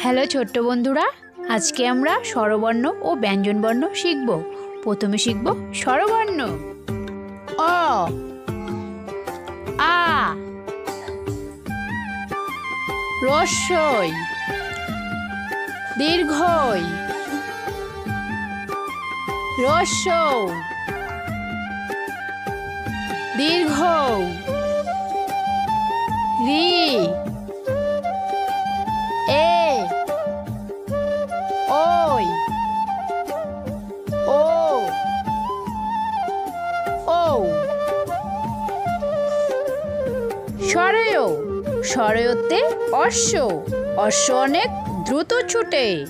Hello ছোট্ট বন্ধুরা, আজকে আমরা স্বরবর্ণ ও ব্যঞ্জনবর্ণ শিখব। প্রথমে শিখব স্বরবর্ণ। অ, আ, হ্রস্বই, দীর্ঘই, হ্রস্ব, দীর্ঘ, রি, এ, ওই, ও, ও। স্বরয়, স্বরয়তে অশ্ব, অশ্ব অনেক দ্রুত ছুটে।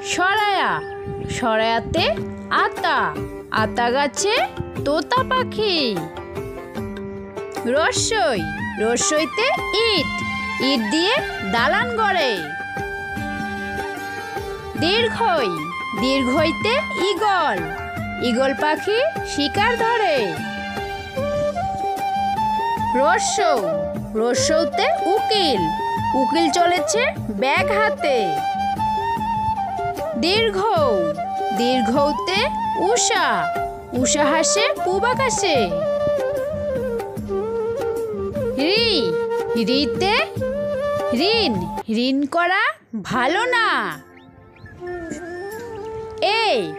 সরায়া, সরায়াতে আতা, আতা গাছে তোতা পাখি। রস্যই, রস্যইতে ইট, ইট দিয়ে দালান গড়ে। দীর্ঘই, দীর্ঘইতে ঈগল, ঈগল পাখি শিকার ধরে। হ্রস্ব, হ্রস্বতে উকিল, উকিল চলেছে ব্যাগ হাতে। দীর্ঘ, দীর্ঘতে উষা, উষা হাসে পূব আকাশে। রি, রিতে ঋণ, ঋণ করা ভালো না। এ,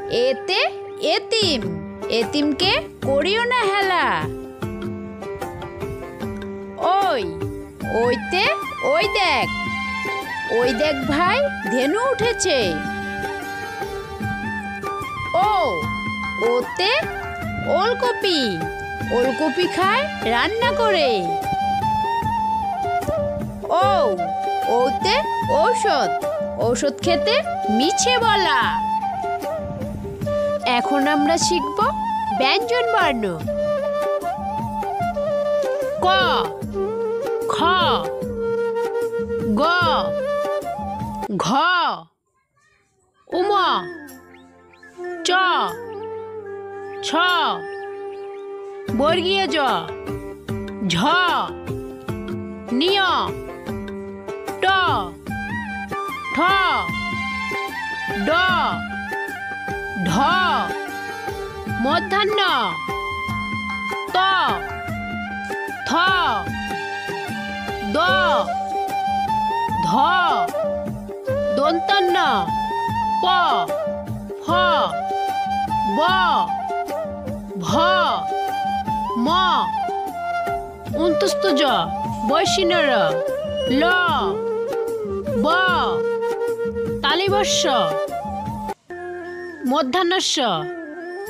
এতে এতিম, এতিমকে করিও না হেলা। ওই, ওইতে ওই দেখ, ওই দেখ ভাই ধেনু উঠেছে। ও, ওতে ওলকপি, ওলকপি খায় রান্না করে। ও, ওতে ঔষধ, ঔষধ খেতে মিছে বলা। এখন আমরা শিখব ব্যঞ্জন বর্ণ। ক, খ, গ, ঘ, উম, চ, ছ, বর্গীয় জ, ঝ, নিয়, ট, ঠ, ড, ঢ, মূর্ধন্য, ত, থ, দ, ধ, দন্তন্য, প, ফ, ব, ভ, ম, অন্তস্থ জ, বৈশিন্যর, ল, ব, তালিবস্য, মূর্ধন্যস্য,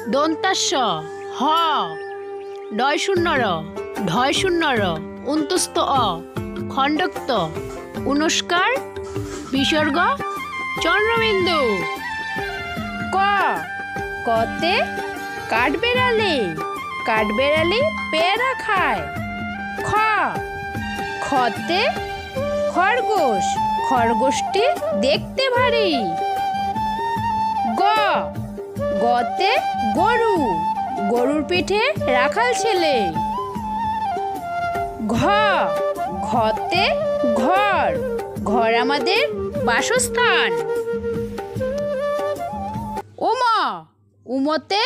দন্তাস্য, হ, ডয় শূন্যর, ঢয় শূন্যর, অন্তস্থ অ, খণ্ডক্ত, অনুস্কার, বিসর্গ, চন্দ্রবিন্দু। ক, কতে কাঠবেড়ালি, কাঠবেড়ালি পেয়ারা খায়। খ, খতে খরগোশ, খরগোশটি দেখতে ভারী। গ, গতে গরু, গরুর পিঠে রাখাল ছেলে। ঘ, ঘতে ঘর, ঘর আমাদের বাসস্থান। উম, উমতে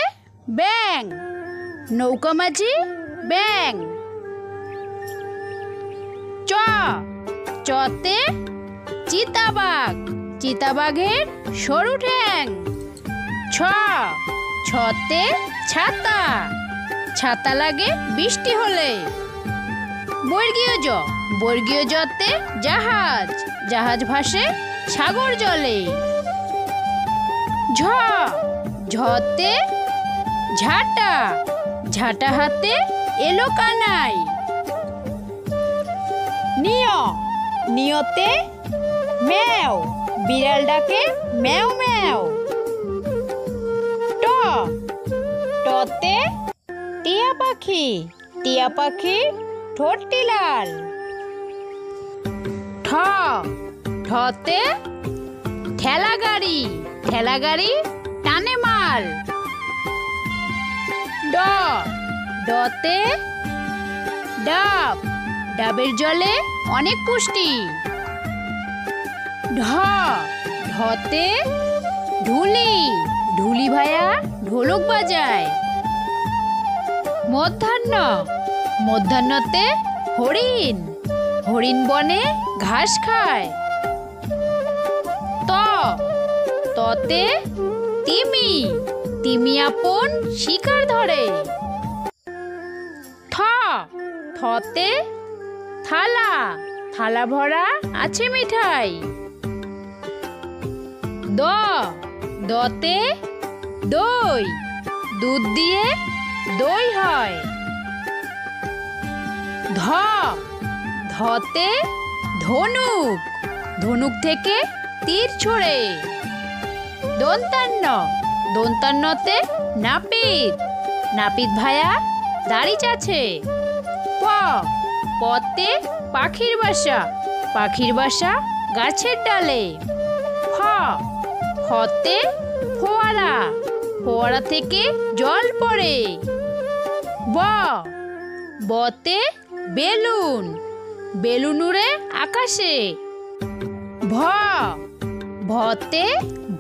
ব্যাঙ, নৌকা মাঝি ব্যাঙ। চ, চতে চিতাবাঘ, চিতাবাঘের সরু ঠ্যাং। ছ, ছতে ছাতা, ছাতা লাগে বৃষ্টি হলে। বর্গীয় জ, বর্গীয় জতে জাহাজ, জাহাজ ভাসে সাগর জলে। ঝ, ঝতে ঝাঁটা, ঝাঁটা হাতে এলো কানাই। নিয়, নিয়তে ম্যাও, বিড়াল ডাকে ম্যাও ম্যাও। ট, টতে টিয়া পাখি, টিয়া পাখি ঠোঁটটি লাল। ঠ, ঠতে ঠেলা গাড়ি, ঠেলা গাড়ি টানে মাল। ড, ডতে ডাব, ডাবের জলে অনেক পুষ্টি। ঢ, ঢতে ঢুলি, ঢুলি ভায়া ঢোলক বাজায়। মধ্যাহ্ন, মধ্যাহ্নতে হরিণ, হরিণ বনে ঘাস খায়। ত, ততে তিমি, তিমি আপন শিকার ধরে। থ, থতে থালা, থালা ভরা আছে মিঠাই। দ, দতে দই, দুধ দিয়ে দই হয়। ধ, ধতে ধনুক, ধনুক থেকে তীর ছোড়ে। দন্তান্ন, দন্তান্নতে নাপিত, নাপিত ভায়া দাড়ি চাছে। প, পতে পাখির বাসা, পাখির বাসা গাছের ডালে। ফ, ফতে ফোয়ারা, ফোয়ারা থেকে জল পড়ে। ব, বতে বেলুন, বেলুন উড়ে আকাশে। ভ, ভতে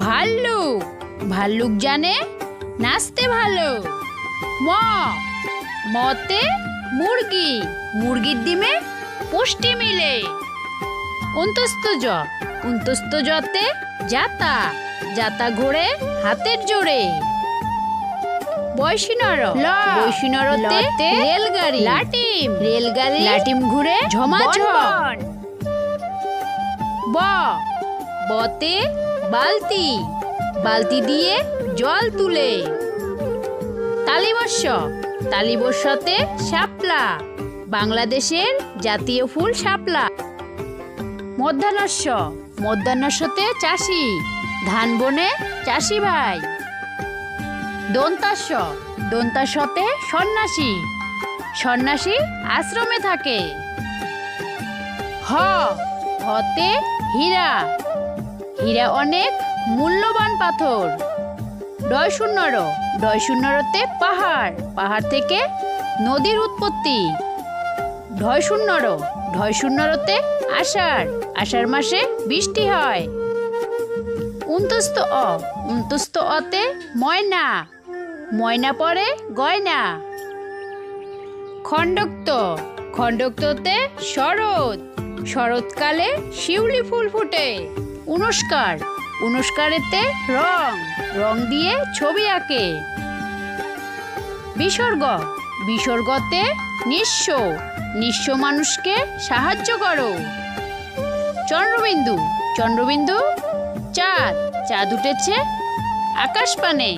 ভাল্লুক, ভাল্লুক জানে নাচতে ভালো। ম, মতে মুরগি, মুরগির ডিমে পুষ্টি মিলে। অন্তস্থ জ, অন্তস্থ জতে যাতা, যাতা ঘোড়ে হাতের জোরে। বয়সীনর, বয়সীনরতে রেলগাড়ি, লাটিম, রেলগাড়ি লাটিম ঘুরে ঝমাঝম। ব, বতে বালতি, বালতি দিয়ে জল তুলে। তালিবস্য, তালিবস্যতে শাপলা, বাংলাদেশের জাতীয় ফুল শাপলা। মধ্যাহ্নস্য, মধ্যাহ্নস্যতে চাষি, ধান বনে চাষি ভাই। দন্তাস্য, দন্তাস্যতে সন্ন্যাসী, সন্ন্যাসী আশ্রমে থাকে। হ, হতে হীরা, হীরা অনেক মূল্যবান পাথর। ডয় শূন্যর, ডয় শূন্যরতে পাহাড়, পাহাড় থেকে নদীর উৎপত্তি। ঢয় শূন্যর, ঢয় শূন্যরতে আষাঢ়, আষাঢ় মাসে বৃষ্টি হয়। উন্তস্ত অ, উন্তস্ত অতে ময়না, ময়না পরে গয়না। খণ্ডক্ত, খণ্ডক্ততে শরৎ, শরৎকালে শিউলি ফুল ফুটে। উনস্কার, উনস্কারেতে রং, রং দিয়ে ছবি আঁকে। বিসর্গ, বিসর্গতে নিঃস্ব, নিঃস্ব মানুষকে সাহায্য করো। চন্দ্রবিন্দু, চন্দ্রবিন্দু চাঁদ, চাঁদ উঠেছে আকাশ পানে।